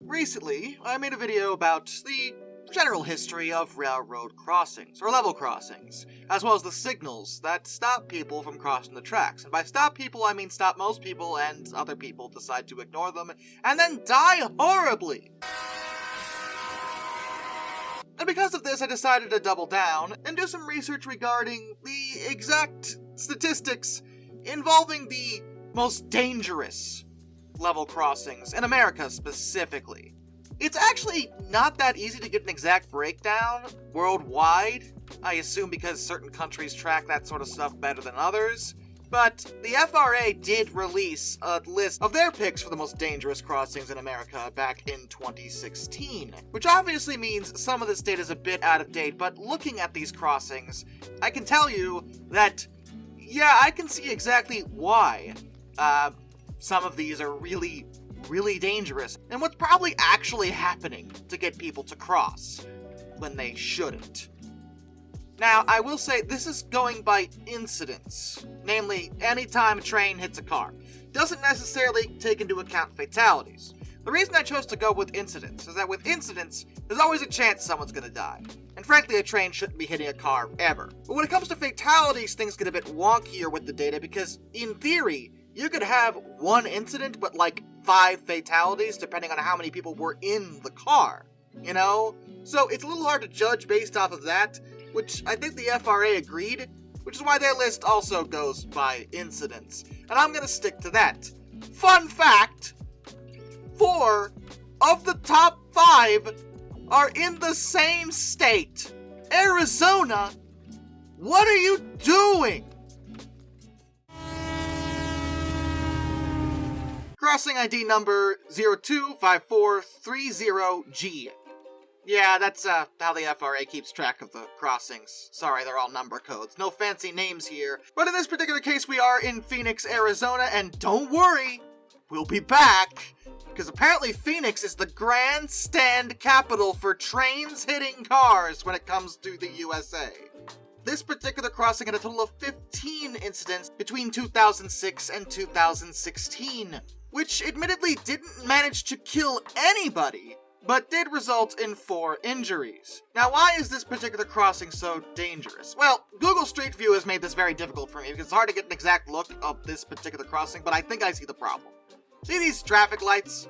Recently, I made a video about the general history of railroad crossings, or level crossings, as well as the signals that stop people from crossing the tracks. And by stop people, I mean stop most people, and other people decide to ignore them, and then die horribly! And because of this, I decided to double down and do some research regarding the exact statistics involving the most dangerous level crossings, in America specifically. It's actually not that easy to get an exact breakdown worldwide, I assume because certain countries track that sort of stuff better than others, but the FRA did release a list of their picks for the most dangerous crossings in America back in 2016, which obviously means some of this data is a bit out of date, but looking at these crossings, I can tell you that, yeah, I can see exactly why some of these are really dangerous, and what's probably actually happening to get people to cross when they shouldn't. Now, I will say this is going by incidents, namely, anytime a train hits a car. Doesn't necessarily take into account fatalities. The reason I chose to go with incidents is that with incidents, there's always a chance someone's gonna die. And frankly, a train shouldn't be hitting a car ever. But when it comes to fatalities, things get a bit wonkier with the data because, in theory, you could have one incident, but like 5 fatalities, depending on how many people were in the car, you know? So it's a little hard to judge based off of that, which I think the FRA agreed, which is why their list also goes by incidents. And I'm gonna stick to that. Fun fact, 4 of the top 5 are in the same state. Arizona? What are you doing? Crossing ID number 025430G. Yeah, that's how the FRA keeps track of the crossings. Sorry, they're all number codes. No fancy names here. But in this particular case, we are in Phoenix, Arizona, and don't worry, we'll be back. Because apparently Phoenix is the grandstand capital for trains hitting cars when it comes to the USA. This particular crossing had a total of 15 incidents between 2006 and 2016, which admittedly didn't manage to kill anybody, but did result in 4 injuries. Now, why is this particular crossing so dangerous? Well, Google Street View has made this very difficult for me because it's hard to get an exact look of this particular crossing, but I think I see the problem. See these traffic lights?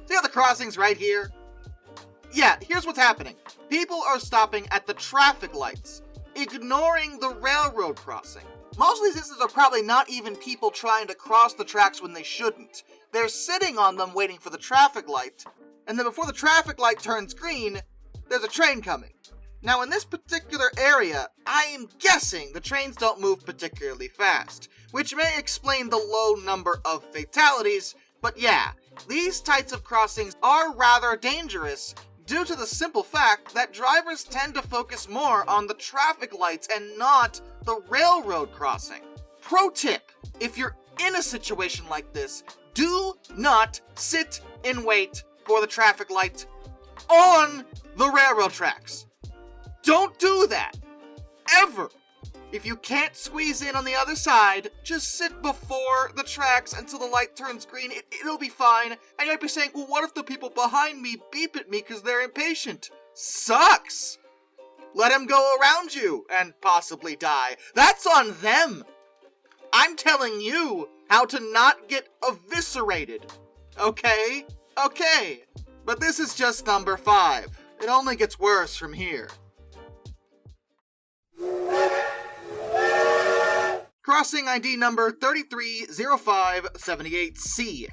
See how the crossing's right here? Yeah, here's what's happening. People are stopping at the traffic lights, ignoring the railroad crossing. Most of these instances are probably not even people trying to cross the tracks when they shouldn't. They're sitting on them waiting for the traffic light, and then before the traffic light turns green, there's a train coming. Now in this particular area, I am guessing the trains don't move particularly fast, which may explain the low number of fatalities, but yeah, these types of crossings are rather dangerous due to the simple fact that drivers tend to focus more on the traffic lights and not the railroad crossing. Pro tip, if you're in a situation like this, do not sit and wait for the traffic light on the railroad tracks. Don't do that. Ever. If you can't squeeze in on the other side, just sit before the tracks until the light turns green. It'll be fine. And you might be saying, well, what if the people behind me beep at me because they're impatient? Sucks. Let them go around you and possibly die. That's on them. I'm telling you how to not get eviscerated. Okay? Okay. But this is just number 5. It only gets worse from here. Crossing ID number 330578C.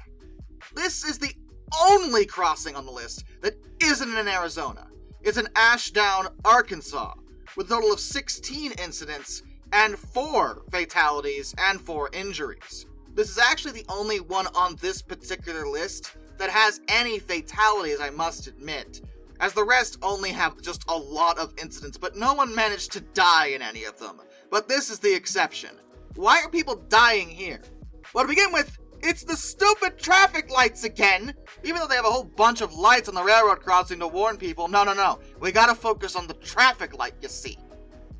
This is the only crossing on the list that isn't in Arizona. It's in Ashdown, Arkansas, with a total of 16 incidents and 4 fatalities and 4 injuries. This is actually the only one on this particular list that has any fatalities, I must admit, as the rest only have just a lot of incidents, but no one managed to die in any of them. But this is the exception. Why are people dying here? Well, to begin with, it's the stupid traffic lights again! Even though they have a whole bunch of lights on the railroad crossing to warn people, no. We gotta focus on the traffic light, you see.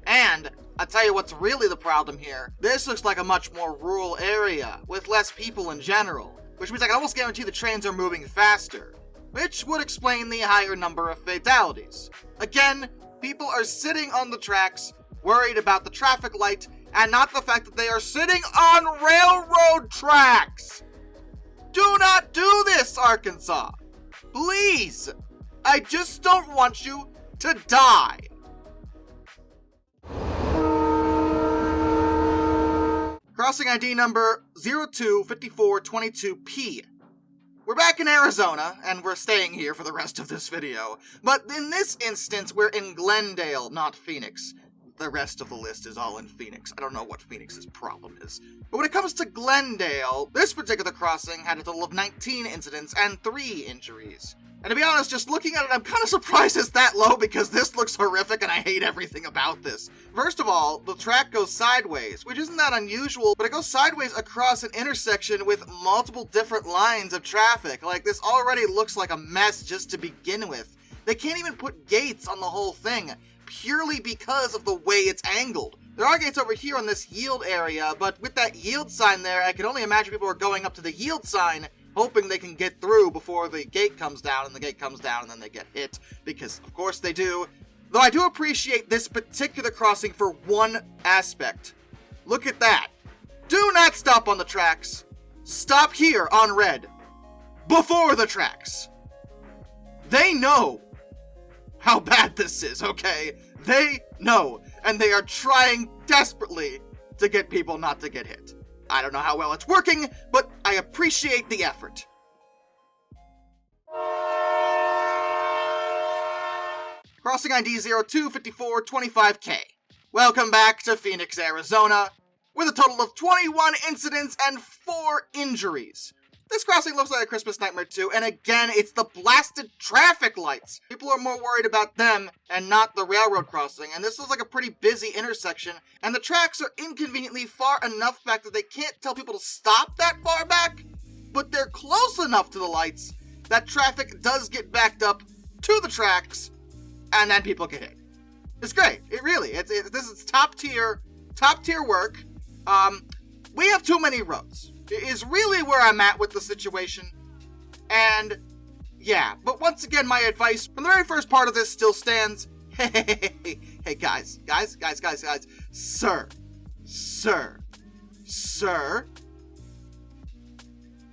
And, I'll tell you what's really the problem here. This looks like a much more rural area, with less people in general, which means I can almost guarantee the trains are moving faster. which would explain the higher number of fatalities. Again, people are sitting on the tracks, worried about the traffic light, and not the fact that they are sitting on railroad tracks. Do not do this, Arkansas. Please. I just don't want you to die. Crossing ID number 025422P. We're back in Arizona, and we're staying here for the rest of this video. But in this instance, we're in Glendale, not Phoenix. The rest of the list is all in Phoenix. I don't know what Phoenix's problem is. But when it comes to Glendale, this particular crossing had a total of 19 incidents and 3 injuries. And to be honest, just looking at it, I'm kind of surprised it's that low because this looks horrific and I hate everything about this. First of all, the track goes sideways, which isn't that unusual, but it goes sideways across an intersection with multiple different lines of traffic. Like, this already looks like a mess just to begin with. They can't even put gates on the whole thing, purely because of the way it's angled. There are gates over here on this yield area, but with that yield sign there, I can only imagine people are going up to the yield sign hoping they can get through before the gate comes down, and the gate comes down and then they get hit, because of course they do. Though I do appreciate this particular crossing for one aspect. Look at that. Do not stop on the tracks. Stop here on red. Before the tracks. They know how bad this is, okay? They know, and they are trying desperately to get people not to get hit. I don't know how well it's working, but I appreciate the effort. Crossing ID 025425K. Welcome back to Phoenix, Arizona, with a total of 21 incidents and 4 injuries. This crossing looks like a Christmas Nightmare 2, and again, it's the blasted traffic lights. People are more worried about them and not the railroad crossing, and this looks like a pretty busy intersection, and the tracks are inconveniently far enough back that they can't tell people to stop that far back, but they're close enough to the lights that traffic does get backed up to the tracks, and then people get hit. It's great. It really, this is top tier work. We have too many roads. Is really where I'm at with the situation. And yeah, but once again, my advice from the very first part of this still stands. Hey guys, sir,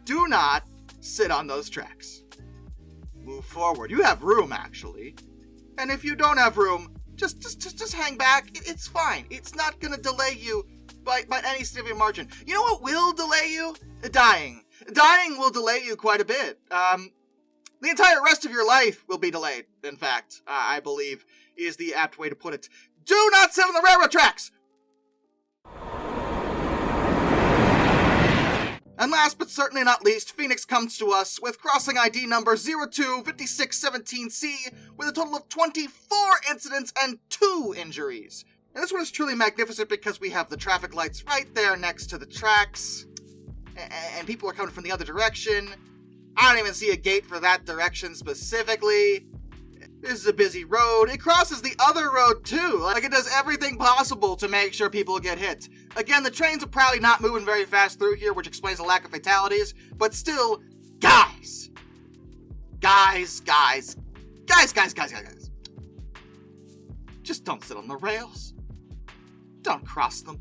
do not sit on those tracks. Move forward. You have room, actually. And if you don't have room, just hang back. It's fine. It's not gonna delay you by any significant margin. You know what will delay you? Dying. Dying will delay you quite a bit. The entire rest of your life will be delayed, in fact, I believe is the apt way to put it. Do not sit on the railroad tracks! And last but certainly not least, Phoenix comes to us with crossing ID number 025617C with a total of 24 incidents and 2 injuries. And this one is truly magnificent because we have the traffic lights right there next to the tracks, and people are coming from the other direction. I don't even see a gate for that direction specifically. This is a busy road. It crosses the other road too. Like, it does everything possible to make sure people get hit. Again, the trains are probably not moving very fast through here, which explains the lack of fatalities, but still, guys. Just don't sit on the rails. Don't cross them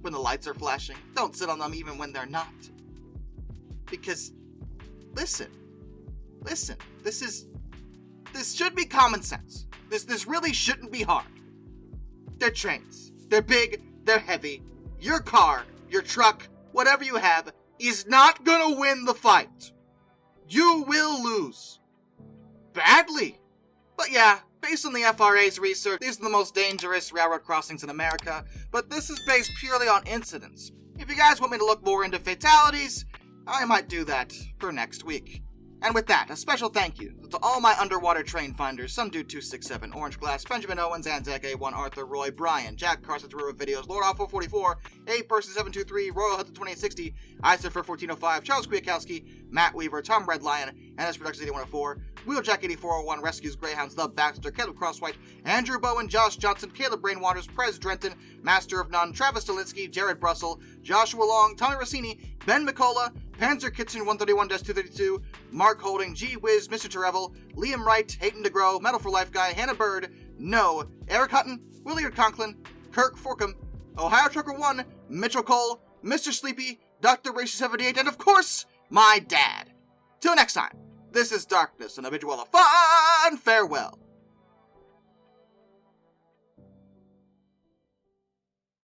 when the lights are flashing. Don't sit on them even when they're not. Because, listen, this should be common sense. This really shouldn't be hard. They're trains. They're big, they're heavy. Your car, your truck, whatever you have, is not gonna win the fight. You will lose. Badly. But yeah, based on the FRA's research, these are the most dangerous railroad crossings in America, but this is based purely on incidents. If you guys want me to look more into fatalities, I might do that for next week. And with that, a special thank you to all my underwater train finders, Sundude267, Orange Glass, Benjamin Owens, Anzac A1, Arthur Roy, Brian, Jack Carson, River Videos, Lord Off 444, A-Person723, Royal Hudson 2860, Isurfer 1405, Charles Kwiatkowski, Matt Weaver, Tom Red Lion, NS Productions 8104, Wheeljack 8401, Rescues Greyhounds, The Baxter, Caleb Crosswhite, Andrew Bowen, Josh Johnson, Caleb Brainwaters, Prez Drenton, Master of None, Travis Stalinsky, Jared Brussel, Joshua Long, Tommy Rossini, Ben McCullough, Panzer Kitchen 131-232, Mark Holding, G Wiz, Mr. Terrevel, Liam Wright, Hayden DeGrow, Metal for Life Guy, Hannah Bird, No, Eric Hutton, Williard Conklin, Kirk Forkham, Ohio Trucker 1, Mitchell Cole, Mr. Sleepy, Dr. Racy78, and of course, my dad. Till next time, this is Darkness, and I bid you all a fun farewell.